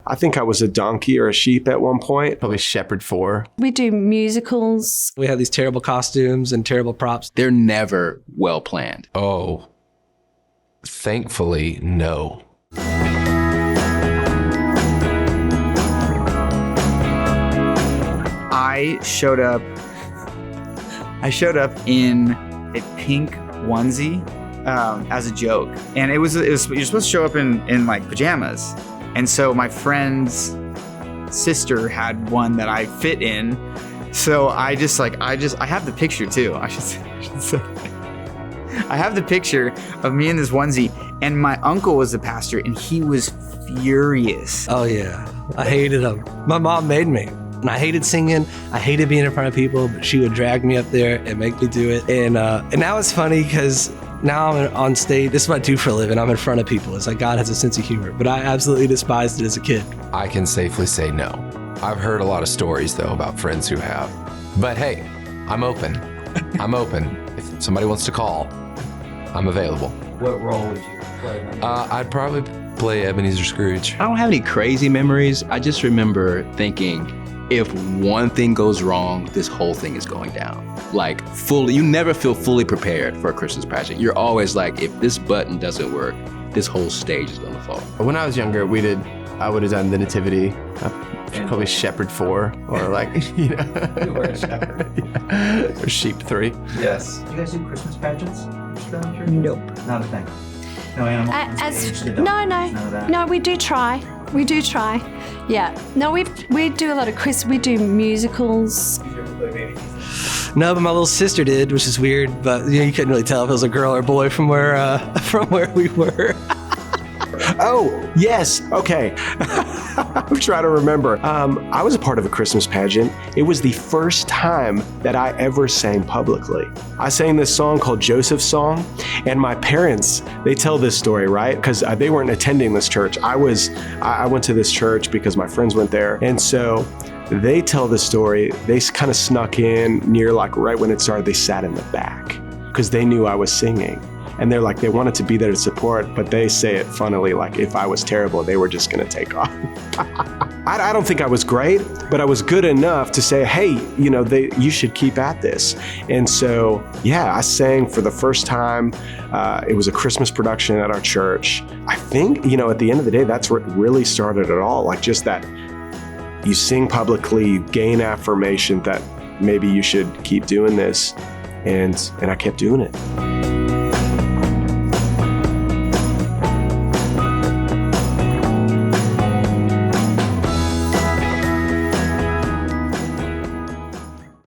I think I was a donkey or a sheep at one point. Probably shepherd 4. We do musicals. We have these terrible costumes and terrible props. They're never well planned. Oh, thankfully, no. I showed up in a pink onesie as a joke, and it was you're supposed to show up in like pajamas, and so my friend's sister had one that I fit in, so I have the picture too. I should say. I have the picture of me in this onesie, and my uncle was the pastor, and he was furious. Oh yeah, I hated them. My mom made me. And I hated singing. I hated being in front of people, but she would drag me up there and make me do it. And now it's funny because now I'm on stage. This is what I do for a living. I'm in front of people. It's like God has a sense of humor, but I absolutely despised it as a kid. I can safely say no. I've heard a lot of stories, though, about friends who have. But hey, I'm open. I'm open. If somebody wants to call, I'm available. What role would you play? I'd probably play Ebenezer Scrooge. I don't have any crazy memories. I just remember thinking, if one thing goes wrong, this whole thing is going down. Like fully, you never feel fully prepared for a Christmas pageant. You're always like, if this button doesn't work, this whole stage is gonna fall. When I was younger, I would have done the Nativity, probably Shepherd 4, or like, You were a shepherd. yeah, or Sheep 3. Yes. Do you guys do Christmas pageants? Nope. Not a thing. No animals. on stage, the dogs, none of that. No, we do try. We do try. Yeah. No, we do a lot of we do musicals. You ever play baby Jesus? No, but my little sister did, which is weird. But you couldn't really tell if it was a girl or boy from where we were. Oh, yes. Okay. I'm trying to remember. I was a part of a Christmas pageant. It was the first time that I ever sang publicly. I sang this song called Joseph's Song, and my parents, they tell this story, right? Because they weren't attending this church. I went to this church because my friends went there. And so they tell the story. They kind of snuck in near like right when it started. They sat in the back because they knew I was singing. And they're like, they wanted to be there to support, but they say it funnily, like if I was terrible, they were just gonna take off. I don't think I was great, but I was good enough to say, hey, you should keep at this. And so, yeah, I sang for the first time. It was a Christmas production at our church. I think, at the end of the day, that's where it really started it all. Like just that you sing publicly, you gain affirmation that maybe you should keep doing this. And I kept doing it.